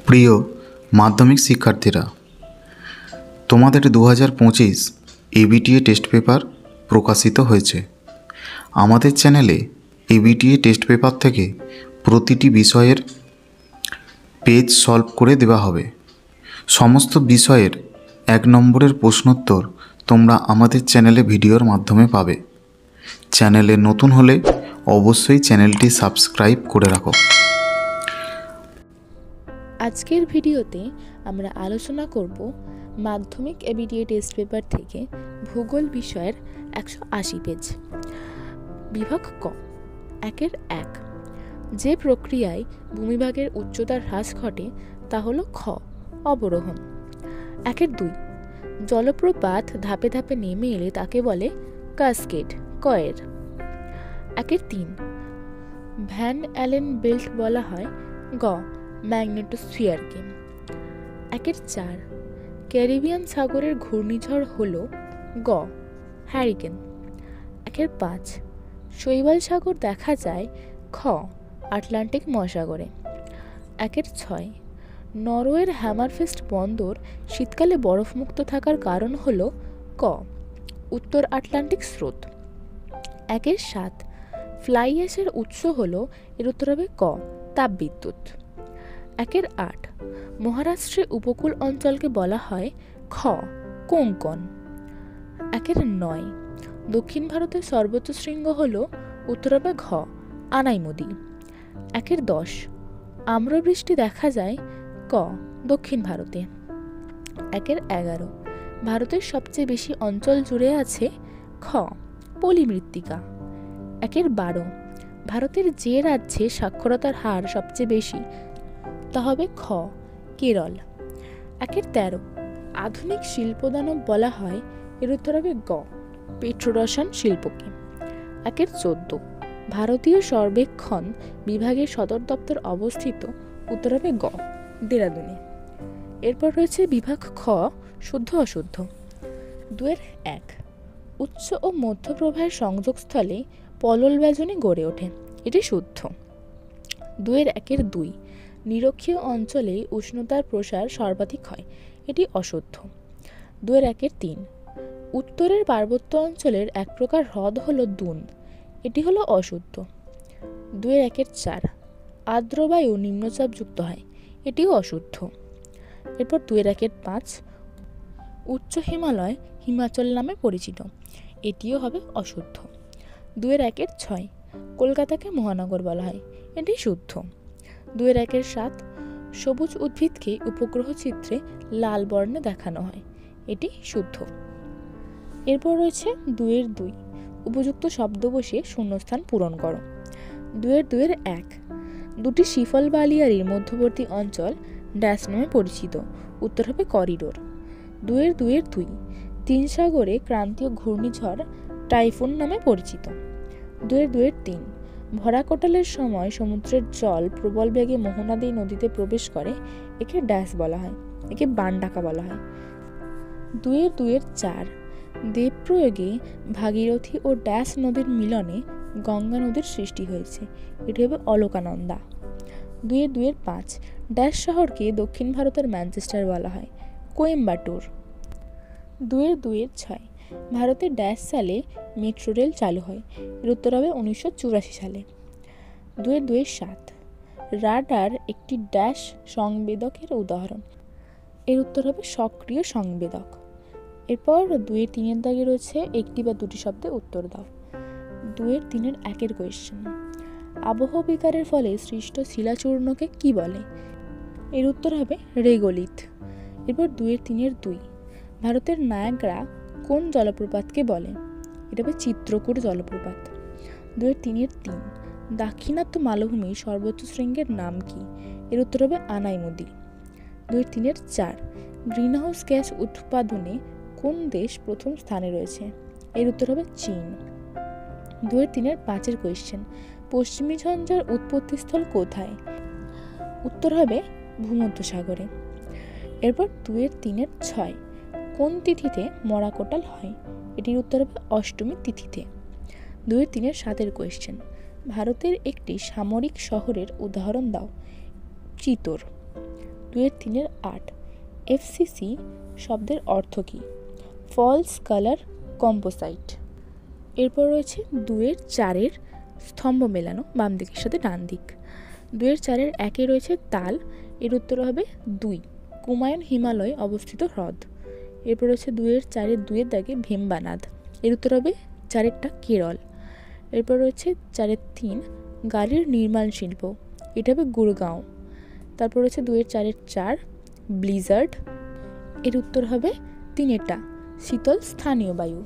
প্রিয় মাধ্যমিক শিক্ষার্থীরা, তোমাদের 2025 এবিটিএ টেস্ট পেপার প্রকাশিত হয়েছে। আমাদের চ্যানেলে এবিটিএ টেস্ট পেপার থেকে প্রতিটি বিষয়ের পেজ সলভ করে দেওয়া হবে। সমস্ত বিষয়ের 1 নম্বরের প্রশ্নোত্তর তোমরা আমাদের চ্যানেলে ভিডিওর মাধ্যমে পাবে। চ্যানেলে নতুন হলে অবশ্যই চ্যানেলটি সাবস্ক্রাইব করে রাখো। আজকের ভিডিওতে আমরা আলোচনা করব মাধ্যমিক এবিটিএ টেস্ট পেপার থেকে ভূগোল বিষয়ের 180 পেজ। বিভাগ ক, 1 যে প্রক্রিয়ায় ভূমিভাগের উচ্চতার হ্রাস ঘটে তা হলো খ, অবরোহণ। 2 জলপ্রপাত ধাপে ধাপে নেমে এলে তাকে বলে কাসকেড, কয়ের। 3 ভ্যান অ্যালেন বেল্ট বলা হয় গ, ম্যাগনেটোস্ফিয়ারকে। 4 ক্যারিবিয়ান সাগরের ঘূর্ণিঝড় হল গ, হ্যারিকেন। 5 শৈবাল সাগর দেখা যায় খ, আটলান্টিক মহাসাগরে। 6 নরওয়ের হ্যামারফেস্ট বন্দর শীতকালে বরফমুক্ত থাকার কারণ হল ক, উত্তর আটলান্টিক স্রোত। 7 ফ্লাই অ্যাশের উৎস হল, এর উত্তর হবে ক, তাপবিদ্যুৎ। 8 মহারাষ্ট্রের উপকূল অঞ্চলকে বলা হয় খ, কোঙ্কন। 9 দক্ষিণ ভারতের সর্বোচ্চ শৃঙ্গ হল, উত্তর হবে ঘ, আনাইমুদি। 10 আম্রবৃষ্টি দেখা যায় ক, দক্ষিণ ভারতে। 11 ভারতের সবচেয়ে বেশি অঞ্চল জুড়ে আছে খ, পলিমৃত্তিকা। 12 ভারতের যে রাজ্যে সাক্ষরতার হার সবচেয়ে বেশি তা হবে খ, কেরল। 13 আধুনিক শিল্পদানব বলা হয়, এর উত্তর হবে গ, পেট্রোরসায়ন শিল্পকে। 14 ভারতীয় সর্বেক্ষণ বিভাগের সদর দপ্তর অবস্থিত, উত্তর হবে গ, দেরাদুনে। এরপর রয়েছে বিভাগ খ, শুদ্ধ অশুদ্ধ। 2 উচ্চ ও মধ্য প্রবাহের সংযোগস্থলে পলল বেজনী গড়ে ওঠে, এটি শুদ্ধ। 2 নিরক্ষীয় অঞ্চলে উষ্ণতার প্রসার সর্বাধিক হয়, এটি অশুদ্ধ। 3 উত্তরের পার্বত্য অঞ্চলের এক প্রকার হ্রদ হল দুন, এটি হলো অশুদ্ধ। 4 আর্দ্রবায়ু নিম্নচাপযুক্ত হয়, এটিও অশুদ্ধ। এরপর 5 উচ্চ হিমালয় হিমাচল নামে পরিচিত, এটিও হবে অশুদ্ধ। 6 কলকাতাকে মহানগর বলা হয়, এটি শুদ্ধ। 7 সবুজ উদ্ভিদকে উপগ্রহ চিত্রে লাল বর্ণে দেখানো হয়, এটি শুদ্ধ। এরপর রয়েছে 2 উপযুক্ত শব্দ বসিয়ে শূন্যস্থান পূরণ করো। 1 দুটি শিফল বালিয়ারির মধ্যবর্তী অঞ্চল ড্যাশ নামে পরিচিত, উত্তর হবে করিডোর। 2 তিন সাগরে ক্রান্তীয় ঘূর্ণিঝড় টাইফুন নামে পরিচিত। 3 ভরা কোটালের সময় সমুদ্রের জল প্রবল বেগে মোহনাদি নদীতে প্রবেশ করে, একে ড্যাশ বলা হয়, একে বানডাকা বলা হয়। 4 দেব প্রয়োগে ভাগীরথী ও ড্যাশ নদীর মিলনে গঙ্গা নদীর সৃষ্টি হয়েছে, এটি হবে অলকানন্দা। 5 ড্যাশ শহরকে দক্ষিণ ভারতের ম্যানচেস্টার বলা হয়, কোয়েম্বাটুর। 6 ভারতে ড্যাশ সালে মেট্রো রেল চালু হয়, এর উত্তর হবে 1984 সালে। 7 রাডার একটি ড্যাশ সংবেদকের উদাহরণ, এর উত্তর হবে সক্রিয় সংবেদক। এরপর 2-3 দাগে রয়েছে একটি বা দুটি শব্দে উত্তর দাও। 2-3 কোয়েশ্চেন, আবহ বিকারের ফলে সৃষ্ট শিলাচূর্ণকে কি বলে, এর উত্তর হবে রেগোলিথ। এরপর 2 ভারতের নায়াগ্রা কোন জলপ্রপাতকে বলে, এটা হবে চিত্রকূট জলপ্রপাত। 2-3 দাক্ষিণাত্য মালভূমির সর্বোচ্চ শৃঙ্গের নাম কি, এর উত্তর হবে আনাইমুদি। 2-4 গ্রিনহাউস গ্যাস উৎপাদনে কোন দেশ প্রথম স্থানে রয়েছে, এর উত্তর হবে চীন। 2-5 কোয়েশ্চেন, পশ্চিমী ঝঞ্ঝার উৎপত্তিস্থল কোথায়, উত্তর হবে ভূমধ্যসাগরে। এরপর 2-6 কোন তিথিতে মরা কোটাল হয়, এটির উত্তর হবে অষ্টমী তিথিতে। 2-7 কোয়েশ্চেন, ভারতের একটি সামরিক শহরের উদাহরণ দাও, চিতোর। 2-এর 3-এর 8। এফসিসি শব্দের অর্থ কী? False colour কম্পোসাইট। এরপর রয়েছে 2-এর 4-এর স্তম্ভ মেলানো, বাম দিকের সাথে ডান দিক। 2-এর 4-এর 1-এ রয়েছে তাল, এর উত্তর হবে 2, কুমায়ুন হিমালয়ে অবস্থিত হ্রদ। এরপর রয়েছে 2-এর 4-এর 2-এর দাগে ভেম্বানাদ, এর উত্তর হবে 4-এরটা কেরল। এরপর রয়েছে 4-এর 3 গাড়ির নির্মাণ শিল্প, এটা হবে গুরগাঁও। তারপর রয়েছে 2-এর 4-এর 4 ব্লিজার্ড, এর উত্তর হবে 3-এরটা শীতল স্থানীয় বায়ু।